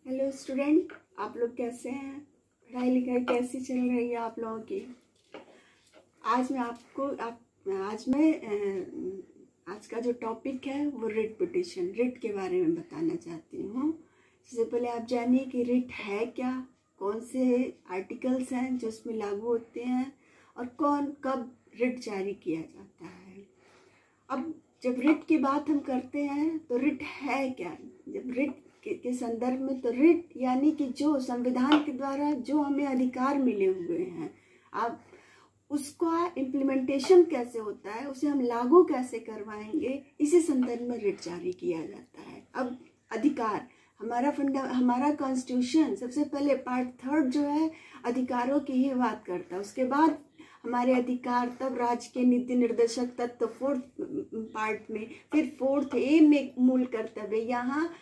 Hello student, आप लोग कैसे हैं? पढ़ाई लिखाई कैसी चल रही है आप लोगों की? आज का जो टॉपिक है वो रिट पिटिशन, रिट के बारे में बताना चाहती हूँ। सबसे पहले आप जानिए कि रिट है क्या, कौन से आर्टिकल्स हैं जो उसमें लागू होते हैं और कौन कब रिट जारी किया जाता है। अब जब रिट की बात हम करते हैं तो रिट है क्या? जब रिट के संदर्भ में, तो रिट यानी कि जो संविधान के द्वारा जो हमें अधिकार मिले हुए हैं, अब उसका इम्प्लीमेंटेशन कैसे होता है, उसे हम लागू कैसे करवाएंगे, इसी संदर्भ में रिट जारी किया जाता है। अब अधिकार, हमारा कॉन्स्टिट्यूशन सबसे पहले पार्ट 3 जो है अधिकारों की ही बात करता है। उसके बाद हमारे अधिकार, तब राज्य के नीति निर्देशक तत्व 4th पार्ट में, फिर 4th A में मूल कर्तव्य। यहाँ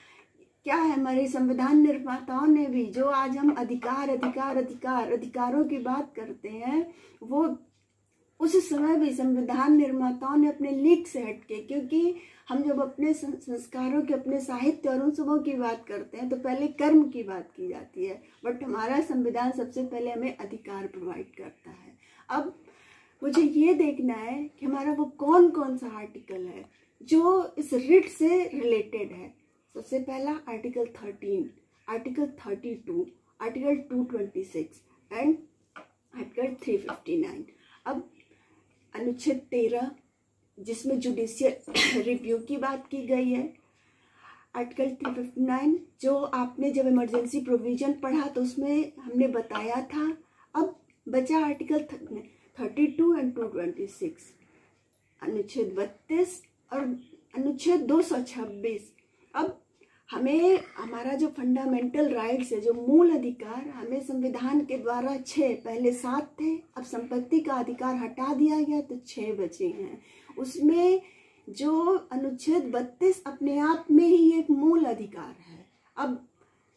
क्या है, हमारे संविधान निर्माताओं ने भी जो आज हम अधिकारों की बात करते हैं, वो उस समय भी संविधान निर्माताओं ने अपने लीक से हटके, क्योंकि हम जब अपने संस्कारों के, अपने साहित्य और उत्सवों की बात करते हैं तो पहले कर्म की बात की जाती है, बट हमारा संविधान सबसे पहले हमें अधिकार प्रोवाइड करता है। अब मुझे ये देखना है कि हमारा वो कौन कौन सा आर्टिकल है जो इस रिट से रिलेटेड है। सबसे पहला article 13, article 32, article 226 and article 359। अब अनुच्छेद 13 जिसमें जुडिशियल रिव्यू की बात की गई है, आर्टिकल 359 जो आपने जब इमरजेंसी प्रोविजन पढ़ा तो उसमें हमने बताया था। अब बचा आर्टिकल 32 एंड 226, अनुच्छेद 32 और अनुच्छेद 226। अब हमें हमारा जो फंडामेंटल राइट्स है, जो मूल अधिकार, हमें संविधान के द्वारा 6, पहले 7 थे, अब संपत्ति का अधिकार हटा दिया गया तो 6 बचे हैं। उसमें जो अनुच्छेद 32 अपने आप में ही एक मूल अधिकार है। अब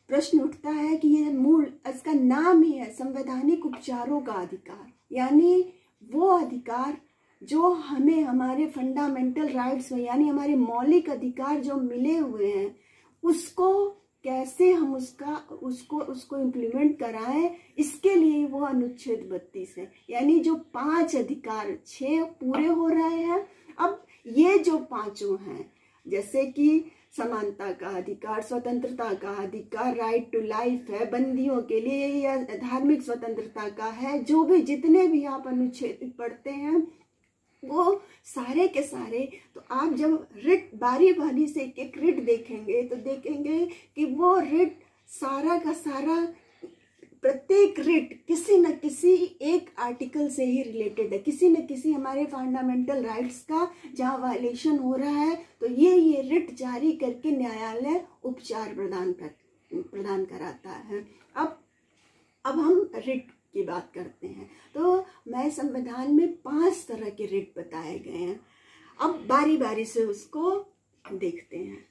प्रश्न उठता है कि ये मूल, इसका नाम ही है संवैधानिक उपचारों का अधिकार, यानी वो अधिकार जो हमें हमारे फंडामेंटल राइट्स में, यानी हमारे मौलिक अधिकार जो मिले हुए हैं, उसको कैसे हम उसको इम्प्लीमेंट कराएं, इसके लिए वो अनुच्छेद 32 है। यानी जो 5 अधिकार, 6 पूरे हो रहे हैं, अब ये जो 5 हैं, जैसे कि समानता का अधिकार, स्वतंत्रता का अधिकार, राइट टू लाइफ है, बंदियों के लिए या धार्मिक स्वतंत्रता का है, जो भी जितने भी आप अनुच्छेद पढ़ते हैं वो सारे के सारे, तो आप जब रिट बारी बारी से एक एक रिट देखेंगे तो देखेंगे कि वो रिट सारा का सारा, प्रत्येक रिट किसी न किसी एक आर्टिकल से ही रिलेटेड है, किसी न किसी हमारे फंडामेंटल राइट्स का जहाँ वायलेशन हो रहा है, तो ये रिट जारी करके न्यायालय उपचार प्रदान कराता है। अब हम रिट की बात करते हैं तो मैं संविधान में 5 तरह के रिट बताए गए हैं। अब बारी बारी से उसको देखते हैं।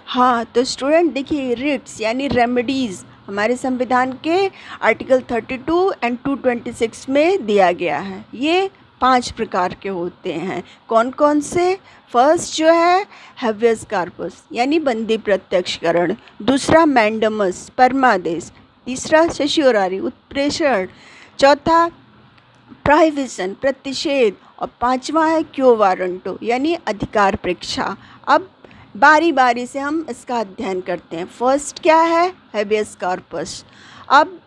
हाँ, तो स्टूडेंट देखिए, रिट्स यानी रेमेडीज हमारे संविधान के आर्टिकल 32 एंड 226 में दिया गया है। ये 5 प्रकार के होते हैं। कौन कौन से? फर्स्ट जो है हैबियस कॉर्पस यानी बंदी प्रत्यक्षकरण, दूसरा मैंडमस परमादेश, तीसरा सेश्योरारी उत्प्रेषण, चौथा प्रोहिबिशन प्रतिषेध, और 5वां है क्यो वारंटो यानी अधिकार परीक्षा। अब बारी बारी से हम इसका अध्ययन करते हैं। फर्स्ट क्या है? Habeas corpus. अब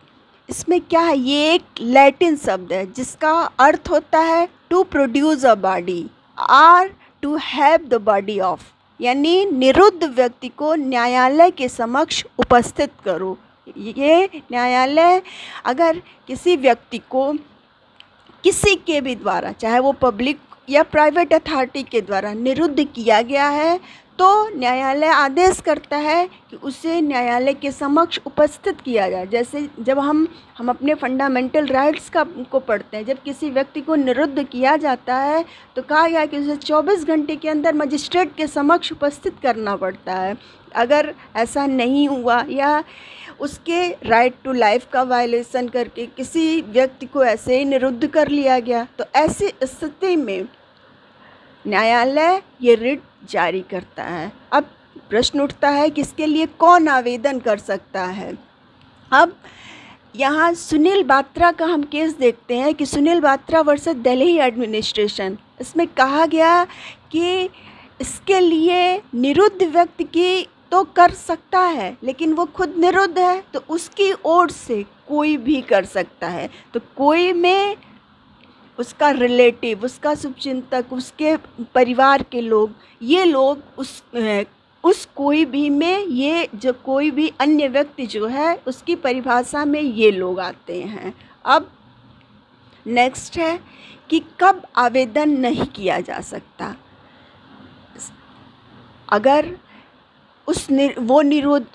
इसमें क्या है, ये एक लैटिन शब्द है जिसका अर्थ होता है टू प्रोड्यूस अ बॉडी और to have the body of, यानी निरुद्ध व्यक्ति को न्यायालय के समक्ष उपस्थित करो। ये न्यायालय अगर किसी व्यक्ति को किसी के भी द्वारा, चाहे वो पब्लिक या प्राइवेट अथॉरिटी के द्वारा निरुद्ध किया गया है, तो न्यायालय आदेश करता है कि उसे न्यायालय के समक्ष उपस्थित किया जाए। जैसे जब हम अपने फंडामेंटल राइट्स को पढ़ते हैं, जब किसी व्यक्ति को निरुद्ध किया जाता है तो कहा गया कि उसे 24 घंटे के अंदर मजिस्ट्रेट के समक्ष उपस्थित करना पड़ता है। अगर ऐसा नहीं हुआ या उसके राइट टू लाइफ का वायलेशन करके किसी व्यक्ति को ऐसे ही निरुद्ध कर लिया गया, तो ऐसी स्थिति में न्यायालय ये रिट जारी करता है। अब प्रश्न उठता है कि इसके लिए कौन आवेदन कर सकता है। अब यहाँ सुनील बात्रा का हम केस देखते हैं कि सुनील बात्रा वर्सेस दिल्ली एडमिनिस्ट्रेशन, इसमें कहा गया कि इसके लिए निरुद्ध व्यक्ति की तो कर सकता है, लेकिन वो खुद निरुद्ध है तो उसकी ओर से कोई भी कर सकता है। तो कोई में उसका रिलेटिव, उसका शुभचिंतक, उसके परिवार के लोग, ये लोग उस कोई भी में, ये जो कोई भी अन्य व्यक्ति जो है उसकी परिभाषा में ये लोग आते हैं। अब नेक्स्ट है कि कब आवेदन नहीं किया जा सकता। अगर वो निरुद्ध,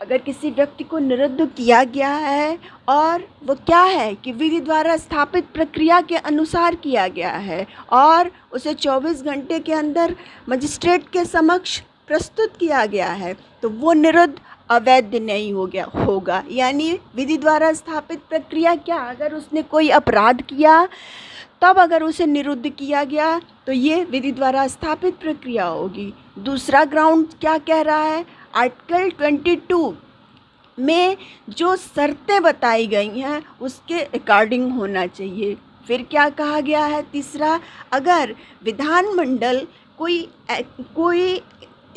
अगर किसी व्यक्ति को निरुद्ध किया गया है और वो क्या है कि विधि द्वारा स्थापित प्रक्रिया के अनुसार किया गया है और उसे 24 घंटे के अंदर मजिस्ट्रेट के समक्ष प्रस्तुत किया गया है, तो वो निरुद्ध अवैध नहीं होगा। यानी विधि द्वारा स्थापित प्रक्रिया क्या, अगर उसने कोई अपराध किया तब अगर उसे निरुद्ध किया गया तो ये विधि द्वारा स्थापित प्रक्रिया होगी। दूसरा ग्राउंड क्या कह रहा है, आर्टिकल 22 में जो शर्तें बताई गई हैं उसके अकॉर्डिंग होना चाहिए। फिर क्या कहा गया है, तीसरा, अगर विधानमंडल कोई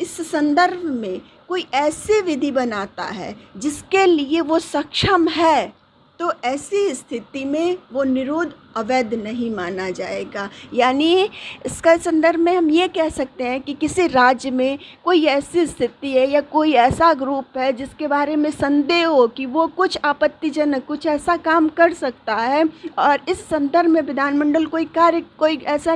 इस संदर्भ में कोई ऐसी विधि बनाता है जिसके लिए वो सक्षम है, तो ऐसी स्थिति में वो निरोध अवैध नहीं माना जाएगा। यानी इसका संदर्भ में हम ये कह सकते हैं कि किसी राज्य में कोई ऐसी स्थिति है या कोई ऐसा ग्रुप है जिसके बारे में संदेह हो कि वो कुछ आपत्तिजनक, कुछ ऐसा काम कर सकता है और इस संदर्भ में विधानमंडल कोई ऐसा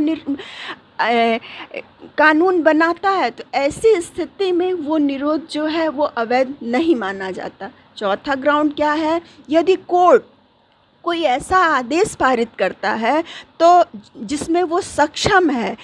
कानून बनाता है, तो ऐसी स्थिति में वो निरोध जो है वो अवैध नहीं माना जाता। चौथा ग्राउंड क्या है, यदि कोर्ट कोई ऐसा आदेश पारित करता है तो जिसमें वो सक्षम है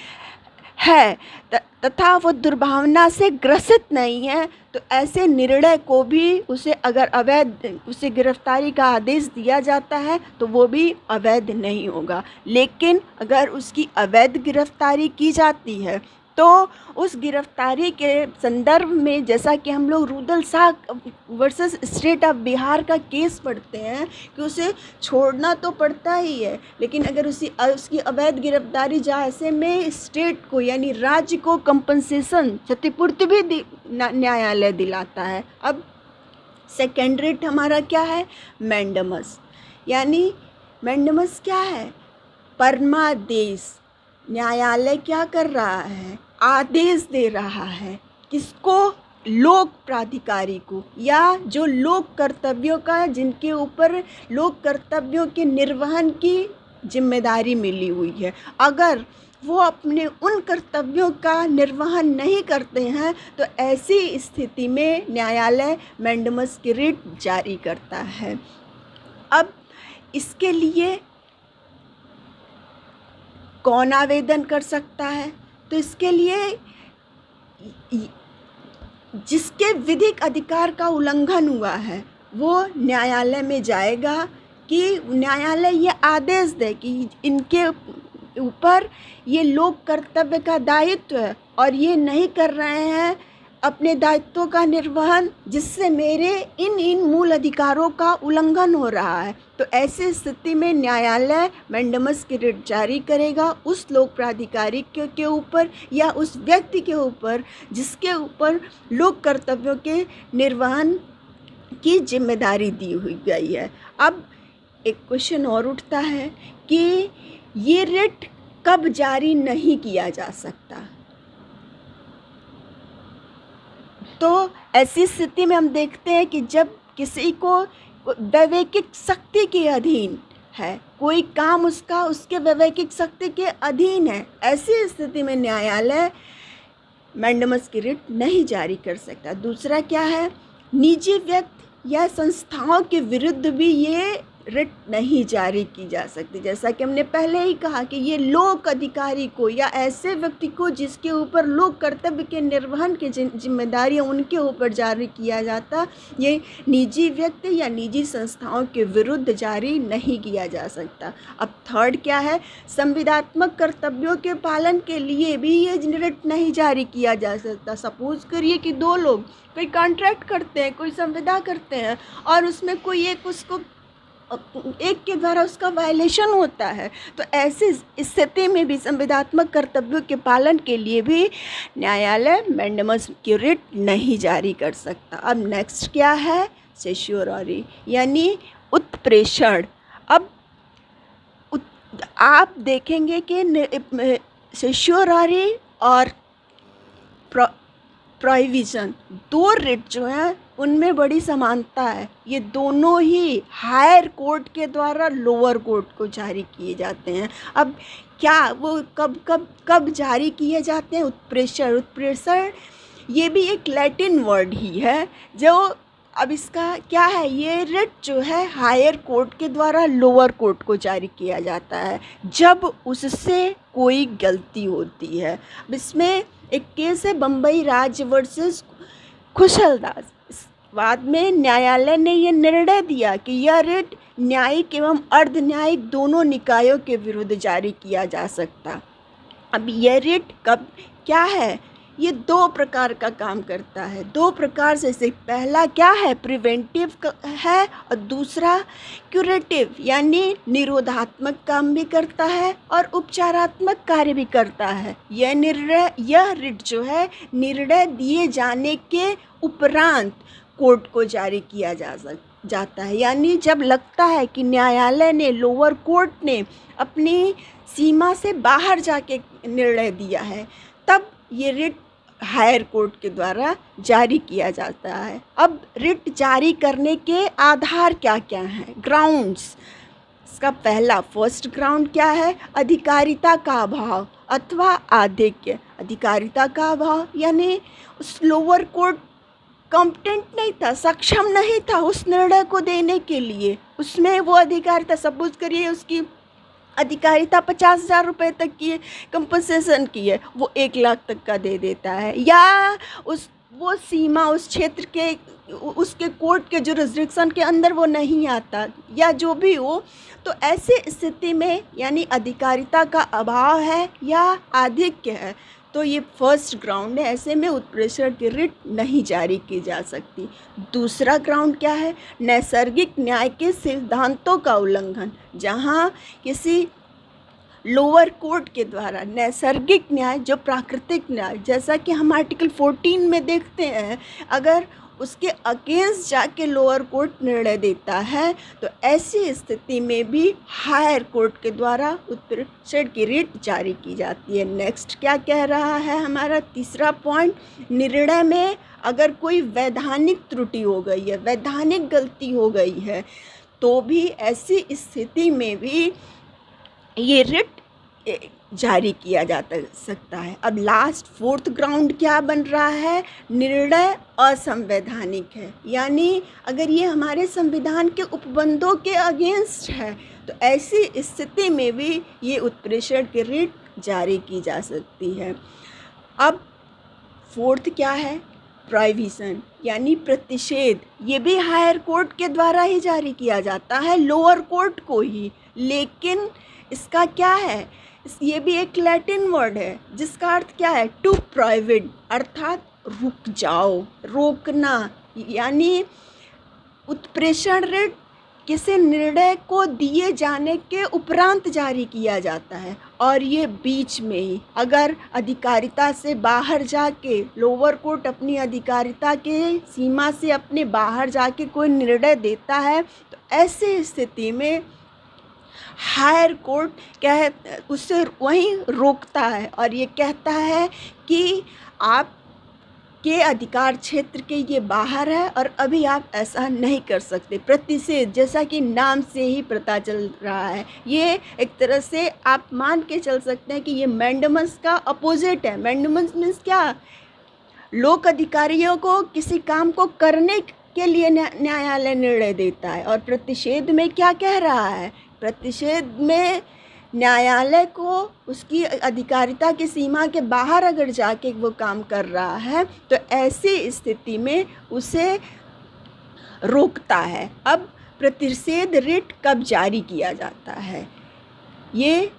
तथा वो दुर्भावना से ग्रसित नहीं है, तो ऐसे निर्णय को भी उसे अगर अवैध उसे गिरफ्तारी का आदेश दिया जाता है तो वो भी अवैध नहीं होगा। लेकिन अगर उसकी अवैध गिरफ्तारी की जाती है तो उस गिरफ्तारी के संदर्भ में, जैसा कि हम लोग Rudal Shah versus state of Bihar का केस पढ़ते हैं कि उसे छोड़ना तो पड़ता ही है, लेकिन अगर उसकी अवैध गिरफ्तारी जैसे में स्टेट को यानी राज्य को कंपनसेशन क्षतिपूर्ति भी न्यायालय दिलाता है। अब सेकेंड रेट हमारा क्या है, मैंडेमस। यानी मैंडेमस क्या है, परमादेश। न्यायालय क्या कर रहा है, आदेश दे रहा है किसको, लोक प्राधिकारी को, या जो लोक कर्तव्यों का, जिनके ऊपर लोक कर्तव्यों के निर्वहन की जिम्मेदारी मिली हुई है, अगर वो अपने उन कर्तव्यों का निर्वहन नहीं करते हैं तो ऐसी स्थिति में न्यायालय मैंडेमस की रिट जारी करता है। अब इसके लिए कौन आवेदन कर सकता है, तो इसके लिए जिसके विधिक अधिकार का उल्लंघन हुआ है वो न्यायालय में जाएगा कि न्यायालय ये आदेश दे कि इनके ऊपर ये लोक कर्तव्य का दायित्व है और ये नहीं कर रहे हैं अपने दायित्वों का निर्वहन, जिससे मेरे इन मूल अधिकारों का उल्लंघन हो रहा है। तो ऐसी स्थिति में न्यायालय मैंडेमस की रिट जारी करेगा उस लोक प्राधिकारी के ऊपर या उस व्यक्ति के ऊपर जिसके ऊपर लोक कर्तव्यों के निर्वहन की जिम्मेदारी दी हुई गई है। अब एक क्वेश्चन और उठता है कि ये रिट कब जारी नहीं किया जा सकता। तो ऐसी स्थिति में हम देखते हैं कि जब किसी को वैवेकिक शक्ति के अधीन है, कोई काम उसके वैवेकिक शक्ति के अधीन है, ऐसी स्थिति में न्यायालय मैंडेमस की रिट नहीं जारी कर सकता। दूसरा क्या है, निजी व्यक्ति या संस्थाओं के विरुद्ध भी ये रिट नहीं जारी की जा सकती। जैसा कि हमने पहले ही कहा कि ये लोक अधिकारी को या ऐसे व्यक्ति को जिसके ऊपर लोक कर्तव्य के निर्वहन की जिम्मेदारियां उनके ऊपर जारी किया जाता, ये निजी व्यक्ति या निजी संस्थाओं के विरुद्ध जारी नहीं किया जा सकता। अब थर्ड क्या है, संविदात्मक कर्तव्यों के पालन के लिए भी ये रिट नहीं जारी किया जा सकता। सपोज करिए कि दो लोग कोई कॉन्ट्रैक्ट करते हैं, कोई संविदा करते हैं और उसमें कोई एक के द्वारा उसका वायलेशन होता है, तो ऐसी स्थिति में भी संविदात्मक कर्तव्यों के पालन के लिए भी न्यायालय मैंडेमस की रिट नहीं जारी कर सकता। अब नेक्स्ट क्या है, सेश्योररी यानी उत्प्रेषण। अब आप देखेंगे कि सेश्योररी और प्रोहिबिशन, दो रिट जो हैं उनमें बड़ी समानता है। ये दोनों ही हायर कोर्ट के द्वारा लोअर कोर्ट को जारी किए जाते हैं। अब क्या वो कब जारी किए जाते हैं? उत्प्रेषण ये भी एक लैटिन वर्ड ही है जो, अब इसका क्या है, ये रिट जो है हायर कोर्ट के द्वारा लोअर कोर्ट को जारी किया जाता है जब उससे कोई गलती होती है। अब इसमें एक केस है बम्बई राज्य वर्सेस खुशलदास। बाद में न्यायालय ने यह निर्णय दिया कि यह रिट न्यायिक एवं अर्ध न्यायिक दोनों निकायों के विरुद्ध जारी किया जा सकता। अब यह रिट कब क्या है, ये दो प्रकार का काम करता है, दो प्रकार से पहला क्या है, प्रिवेंटिव है और दूसरा क्यूरेटिव यानी निरोधात्मक काम भी करता है और उपचारात्मक कार्य भी करता है। यह रिट जो है निर्णय दिए जाने के उपरांत कोर्ट को जारी किया जाता है। यानी जब लगता है कि न्यायालय ने, लोअर कोर्ट ने अपनी सीमा से बाहर जाके निर्णय दिया है, तब ये रिट हायर कोर्ट के द्वारा जारी किया जाता है। अब रिट जारी करने के आधार क्या क्या हैं, ग्राउंड्स। इसका पहला फर्स्ट ग्राउंड क्या है, अधिकारिता का अभाव अथवा आधिक्य। अधिकारिता का अभाव यानी उस लोअर कोर्ट कॉम्पिटेंट नहीं था, सक्षम नहीं था उस निर्णय को देने के लिए, उसमें वो अधिकारिता, सपोज करिए उसकी अधिकारिता 50,000 रुपये तक की है, कंपनसेशन की है, वो 1 लाख तक का दे देता है, या वो सीमा उस क्षेत्र के उसके कोर्ट के जुरिस्डिक्शन के अंदर वो नहीं आता, या जो भी हो। तो ऐसे स्थिति में यानी अधिकारिता का अभाव है या आधिक्य है, तो ये फर्स्ट ग्राउंड है, ऐसे में उत्प्रेषण की रिट नहीं जारी की जा सकती। दूसरा ग्राउंड क्या है, नैसर्गिक न्याय के सिद्धांतों का उल्लंघन। जहाँ किसी लोअर कोर्ट के द्वारा नैसर्गिक न्याय, जो प्राकृतिक न्याय, जैसा कि हम आर्टिकल 14 में देखते हैं, अगर उसके अगेंस्ट जाके लोअर कोर्ट निर्णय देता है, तो ऐसी स्थिति में भी हायर कोर्ट के द्वारा उत्प्रेषण की रिट जारी की जाती है। नेक्स्ट क्या कह रहा है हमारा तीसरा पॉइंट, निर्णय में अगर कोई वैधानिक त्रुटि हो गई है, वैधानिक गलती हो गई है, तो भी ऐसी स्थिति में भी ये रिट जारी किया जा सकता है। अब लास्ट फोर्थ ग्राउंड क्या बन रहा है, निर्णय असंवैधानिक है, यानी अगर ये हमारे संविधान के उपबंधों के अगेंस्ट है, तो ऐसी स्थिति में भी ये उत्प्रेषण की रिट जारी की जा सकती है। अब फोर्थ क्या है, प्रोहिबिशन यानी प्रतिषेध। ये भी हायर कोर्ट के द्वारा ही जारी किया जाता है, लोअर कोर्ट को ही, लेकिन इसका क्या है, ये भी एक लैटिन वर्ड है जिसका अर्थ क्या है, टू प्रोहिबिट अर्थात रुक जाओ, रोकना। यानी उत्प्रेषण रिट किसी निर्णय को दिए जाने के उपरांत जारी किया जाता है, और ये बीच में ही अगर अधिकारिता से बाहर जाके लोअर कोर्ट अपनी अधिकारिता के सीमा से अपने बाहर जाके कोई निर्णय देता है, तो ऐसी स्थिति में हायर कोर्ट क्या है, उससे वहीं रोकता है और ये कहता है कि आप के अधिकार क्षेत्र के ये बाहर है और अभी आप ऐसा नहीं कर सकते। प्रतिषेध, जैसा कि नाम से ही पता चल रहा है, ये एक तरह से आप मान के चल सकते हैं कि ये मैंडेमस का अपोजिट है। मैंडेमस मीन्स क्या, लोक अधिकारियों को किसी काम को करने के लिए न्यायालय निर्णय देता है। और प्रतिषेध में क्या कह रहा है? प्रतिषेध में न्यायालय को उसकी अधिकारिता की सीमा के बाहर अगर जाके वो काम कर रहा है तो ऐसी स्थिति में उसे रोकता है। अब प्रतिषेध रिट कब जारी किया जाता है? ये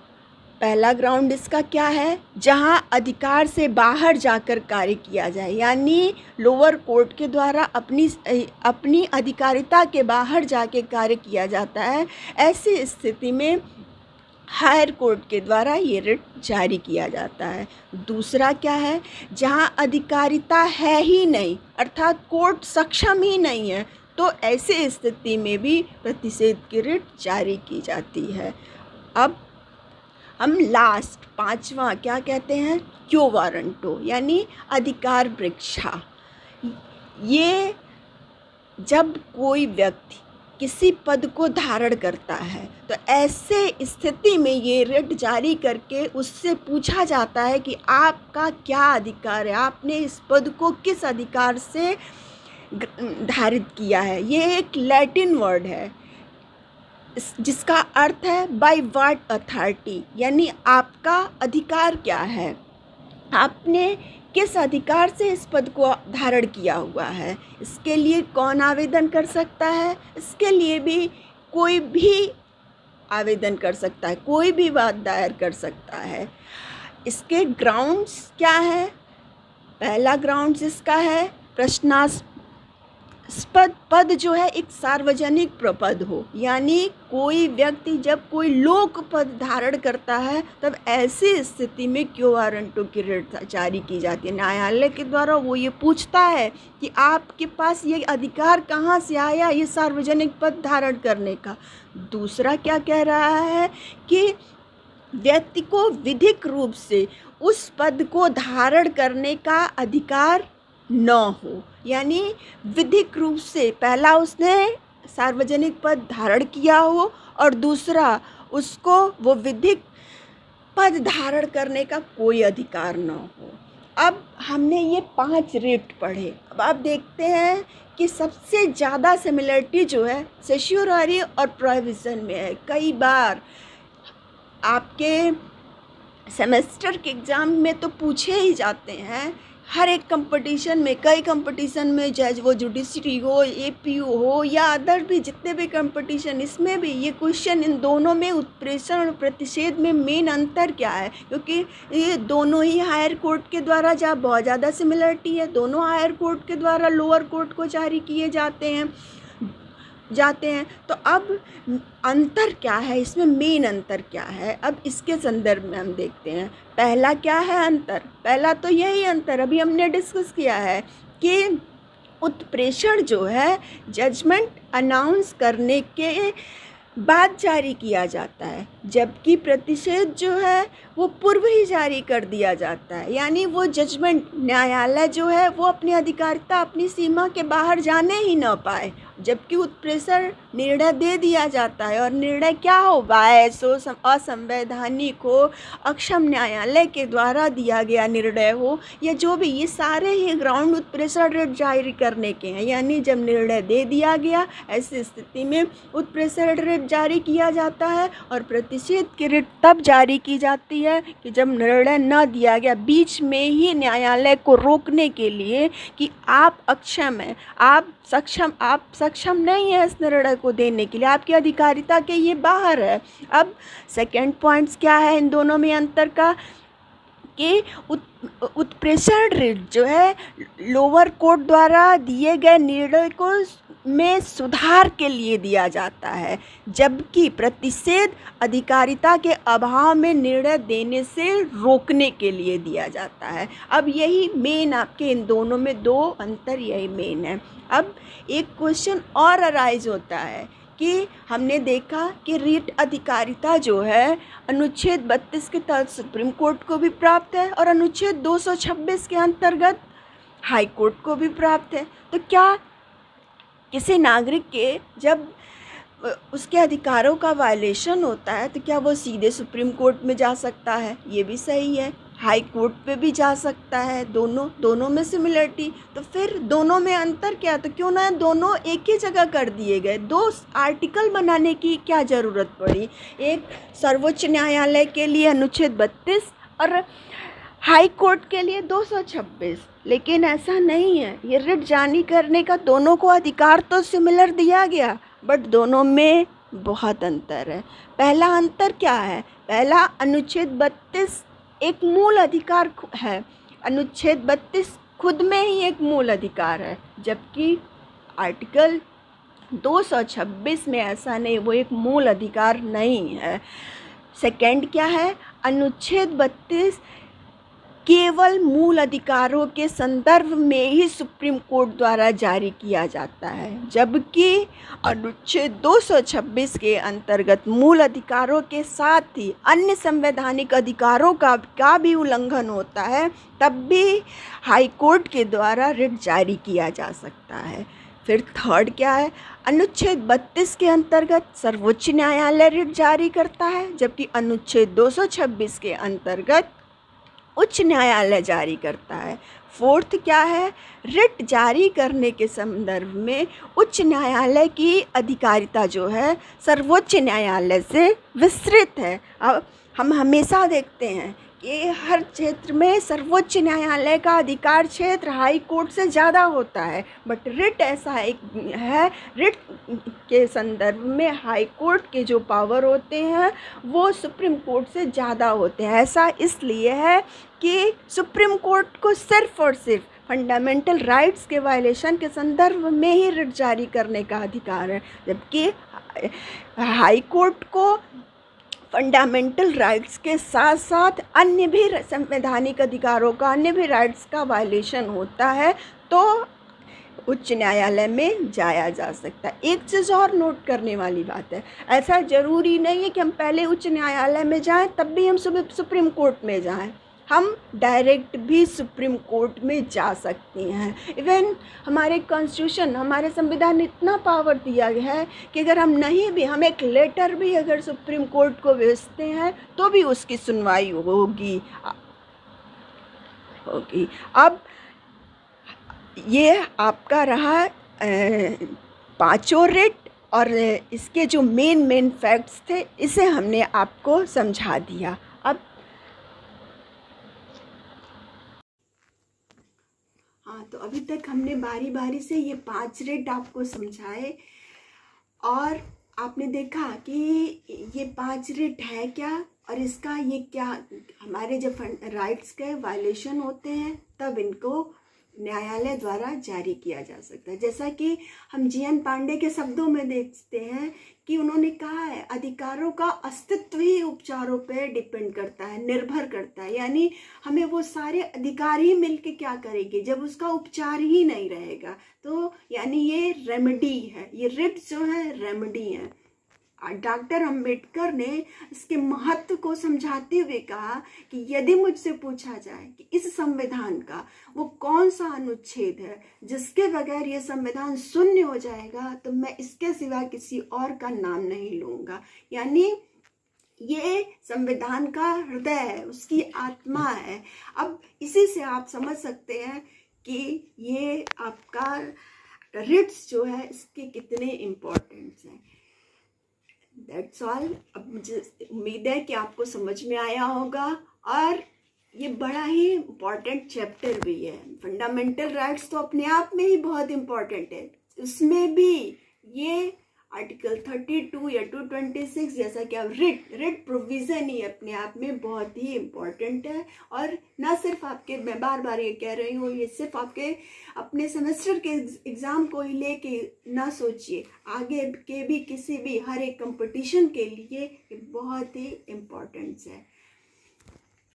पहला ग्राउंड इसका क्या है? जहां अधिकार से बाहर जाकर कार्य किया जाए, यानी लोअर कोर्ट के द्वारा अपनी अधिकारिता के बाहर जाके कार्य किया जाता है। ऐसी स्थिति में हायर कोर्ट के द्वारा ये रिट जारी किया जाता है। दूसरा क्या है? जहां अधिकारिता है ही नहीं, अर्थात कोर्ट सक्षम ही नहीं है, तो ऐसी स्थिति में भी प्रतिषेध की रिट जारी की जाती है। अब हम लास्ट पांचवा क्या कहते हैं? क्यो वारंटो, यानी अधिकार परीक्षा। ये जब कोई व्यक्ति किसी पद को धारण करता है तो ऐसे स्थिति में ये रिट जारी करके उससे पूछा जाता है कि आपका क्या अधिकार है, आपने इस पद को किस अधिकार से धारित किया है। ये एक लैटिन वर्ड है जिसका अर्थ है बाय व्हाट अथॉरिटी, यानी आपका अधिकार क्या है, आपने किस अधिकार से इस पद को धारण किया हुआ है। इसके लिए कौन आवेदन कर सकता है? इसके लिए भी कोई भी आवेदन कर सकता है, कोई भी बात दायर कर सकता है। इसके ग्राउंड्स क्या है? पहला ग्राउंड इसका है प्रश्नास्पद पद जो है एक सार्वजनिक पद हो, यानी कोई व्यक्ति जब कोई लोक पद धारण करता है तब ऐसी स्थिति में क्यो वारंटो की रिट जारी की जाती है। न्यायालय के द्वारा वो ये पूछता है कि आपके पास ये अधिकार कहाँ से आया ये सार्वजनिक पद धारण करने का। दूसरा क्या कह रहा है कि व्यक्ति को विधिक रूप से उस पद को धारण करने का अधिकार न हो, यानी विधिक रूप से पहला उसने सार्वजनिक पद धारण किया हो और दूसरा उसको वो विधिक पद धारण करने का कोई अधिकार न हो। अब हमने ये 5 रिट पढ़े। अब आप देखते हैं कि सबसे ज़्यादा सिमिलरिटी जो है सेश्योररी और प्रोहिबिशन में है। कई बार आपके सेमेस्टर के एग्ज़ाम में तो पूछे ही जाते हैं, हर एक कंपटीशन में, कई कंपटीशन में, जज वो जुडिशरी हो, एपीयू हो या अदर भी जितने भी कंपटीशन, इसमें भी ये क्वेश्चन इन दोनों में उत्प्रेषण और प्रतिषेध में मेन अंतर क्या है, क्योंकि ये दोनों ही हायर कोर्ट के द्वारा जहाँ बहुत ज़्यादा सिमिलरिटी है, दोनों हायर कोर्ट के द्वारा लोअर कोर्ट को जारी किए जाते हैं। तो अब अंतर क्या है, इसमें मेन अंतर क्या है, अब इसके संदर्भ में हम देखते हैं। पहला क्या है अंतर? पहला तो यही अंतर अभी हमने डिस्कस किया है कि उत्प्रेषण जो है जजमेंट अनाउंस करने के बाद जारी किया जाता है, जबकि प्रतिषेध जो है वो पूर्व ही जारी कर दिया जाता है, यानी वो जजमेंट न्यायालय जो है वो अपनी अधिकारिता अपनी सीमा के बाहर जाने ही न पाए, जबकि उत्प्रेषण निर्णय दे दिया जाता है। और निर्णय क्या हो? बायस हो, असंवैधानिक हो, अक्षम न्यायालय के द्वारा दिया गया निर्णय हो, या जो भी, ये सारे ही ग्राउंड उत्प्रेषण रिट जारी करने के हैं। यानी जब निर्णय दे दिया गया ऐसी स्थिति में उत्प्रेषण रिट जारी किया जाता है, और प्रतिषेध की रिट तब जारी की जाती है कि जब निर्णय न दिया गया, बीच में ही न्यायालय को रोकने के लिए कि आप अक्षम हैं, आप सक्षम नहीं है इस निर्णय को देने के लिए, आपकी अधिकारिता के ये बाहर है। अब सेकंड पॉइंट्स क्या है इन दोनों में अंतर का, कि उत्प्रेषण रिट जो है लोअर कोर्ट द्वारा दिए गए निर्णय को में सुधार के लिए दिया जाता है, जबकि प्रतिषेध अधिकारिता के अभाव में निर्णय देने से रोकने के लिए दिया जाता है। अब यही मेन आपके इन दोनों में दो अंतर यही मेन है। अब एक क्वेश्चन और अराइज होता है कि हमने देखा कि रिट अधिकारिता जो है अनुच्छेद 32 के तहत सुप्रीम कोर्ट को भी प्राप्त है और अनुच्छेद 226 के अंतर्गत हाई कोर्ट को भी प्राप्त है। तो क्या किसी नागरिक के जब उसके अधिकारों का वायलेशन होता है तो क्या वो सीधे सुप्रीम कोर्ट में जा सकता है? ये भी सही है। हाई कोर्ट पे भी जा सकता है, दोनों में सिमिलरिटी। तो फिर दोनों में अंतर क्या, तो क्यों ना दोनों एक ही जगह कर दिए गए, 2 आर्टिकल बनाने की क्या ज़रूरत पड़ी। एक सर्वोच्च न्यायालय के लिए अनुच्छेद 32 और हाई कोर्ट के लिए 226। लेकिन ऐसा नहीं है, ये रिट जारी करने का दोनों को अधिकार तो सिमिलर दिया गया, बट दोनों में बहुत अंतर है। पहला अंतर क्या है, पहला अनुच्छेद 32 एक मूल अधिकार है, अनुच्छेद 32 खुद में ही एक मूल अधिकार है, जबकि आर्टिकल 226 में ऐसा नहीं, वो एक मूल अधिकार नहीं है। सेकंड क्या है, अनुच्छेद 32 केवल मूल अधिकारों के संदर्भ में ही सुप्रीम कोर्ट द्वारा जारी किया जाता है, जबकि अनुच्छेद 226 के अंतर्गत मूल अधिकारों के साथ ही अन्य संवैधानिक अधिकारों का भी उल्लंघन होता है, तब भी हाई कोर्ट के द्वारा रिट जारी किया जा सकता है। फिर थर्ड क्या है, अनुच्छेद 32 के अंतर्गत सर्वोच्च न्यायालय रिट जारी करता है, जबकि अनुच्छेद 226 के अंतर्गत उच्च न्यायालय जारी करता है। फोर्थ क्या है, रिट जारी करने के संदर्भ में उच्च न्यायालय की अधिकारिता जो है सर्वोच्च न्यायालय से विस्तृत है। अब हम हमेशा देखते हैं कि हर क्षेत्र में सर्वोच्च न्यायालय का अधिकार क्षेत्र हाई कोर्ट से ज़्यादा होता है, बट रिट ऐसा एक है, रिट के संदर्भ में हाई कोर्ट के जो पावर होते हैं वो सुप्रीम कोर्ट से ज़्यादा होते हैं। ऐसा इसलिए है कि सुप्रीम कोर्ट को सिर्फ और सिर्फ फंडामेंटल राइट्स के वायलेशन के संदर्भ में ही रिट जारी करने का अधिकार है, जबकि हाई कोर्ट को फंडामेंटल राइट्स के साथ साथ अन्य भी संवैधानिक अधिकारों का, अन्य भी राइट्स का वायलेशन होता है तो उच्च न्यायालय में जाया जा सकता है। एक चीज़ और नोट करने वाली बात है, ऐसा ज़रूरी नहीं है कि हम पहले उच्च न्यायालय में जाएं तब भी हम सुप्रीम कोर्ट में जाएं, हम डायरेक्ट भी सुप्रीम कोर्ट में जा सकते हैं। इवन हमारे कॉन्स्टिट्यूशन, हमारे संविधान ने इतना पावर दिया गया है कि अगर हम नहीं भी, हम एक लेटर भी अगर सुप्रीम कोर्ट को भेजते हैं तो भी उसकी सुनवाई होगी। अब ये आपका रहा 5 रिट, और इसके जो मेन फैक्ट्स थे इसे हमने आपको समझा दिया। अब हाँ, तो अभी तक हमने बारी बारी से ये 5 रिट आपको समझाए और आपने देखा कि ये 5 रिट है क्या और इसका ये क्या, हमारे जब राइट्स के वायलेशन होते हैं तब इनको न्यायालय द्वारा जारी किया जा सकता है। जैसा कि हम जीएन पांडे के शब्दों में देखते हैं कि उन्होंने कहा है, अधिकारों का अस्तित्व ही उपचारों पे डिपेंड करता है, निर्भर करता है। यानी हमें वो सारे अधिकार ही मिलके क्या करेंगे जब उसका उपचार ही नहीं रहेगा। तो यानी ये रेमेडी है, ये रिट जो है रेमेडी है। डॉक्टर अंबेडकर ने इसके महत्व को समझाते हुए कहा कि यदि मुझसे पूछा जाए कि इस संविधान का वो कौन सा अनुच्छेद है जिसके बगैर ये संविधान शून्य हो जाएगा, तो मैं इसके सिवा किसी और का नाम नहीं लूंगा। यानी ये संविधान का हृदय है, उसकी आत्मा है। अब इसी से आप समझ सकते हैं कि ये आपका रिट्स जो है इसके कितने इम्पोर्टेंट्स हैं। That's all. अब मुझे उम्मीद है कि आपको समझ में आया होगा और ये बड़ा ही इम्पॉर्टेंट चैप्टर भी है। फंडामेंटल राइट्स तो अपने आप में ही बहुत इम्पॉर्टेंट है, उसमें भी ये आर्टिकल 32 या 226 जैसा कि अब रिट प्रोविज़न ही अपने आप में बहुत ही इम्पॉर्टेंट है। और ना सिर्फ आपके, मैं बार बार ये कह रही हूँ, ये सिर्फ आपके अपने सेमेस्टर के एग्ज़ाम को ही लेके ना सोचिए, आगे के भी किसी भी हर एक कंपटीशन के लिए ये बहुत ही इम्पॉर्टेंट है।